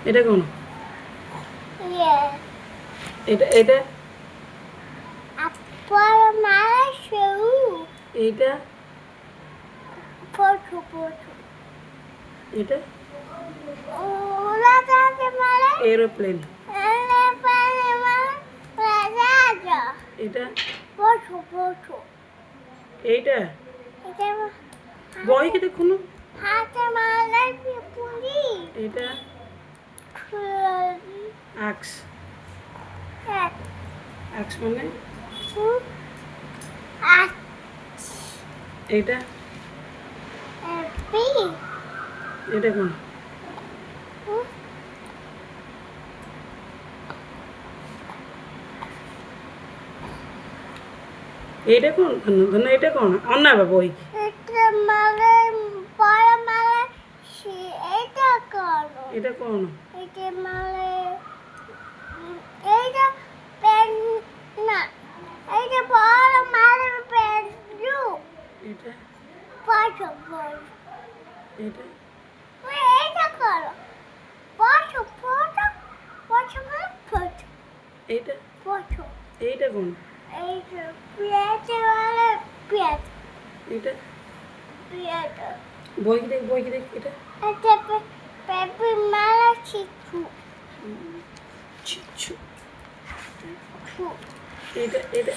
এটা কোন? ইয়ে এটা এটা আপর মালা শুউ এইটা ফটো ফটো এটা ওলা তাতে মালা এরোপ্লেন। এলে পালে মালা রাজা এটা ফটো ফটো এইটা এটা বই কি দেখুন? হাতে মালা পুরি এটা আক্স। এক আক্স মানে আট এইটা পি এটা কোন? এইটা কোন? ধন্য এটা কোন? অন্যা বই। এটা মালা বড় মালা এটা করো এটা কোন? এটা মালা এইটা পেন না এইটা বড় মালা পেন জু এটা ফটো ফটো এটা এইটা করো ফটো ফটো ফটো ফটো এইটা ফটো এইটা কোন? এইটা পেটে মালা পেট এটা পেট বই কি দেখ এটা এটা পেপি মালা চিকু চিচ্ছু। ফু এটা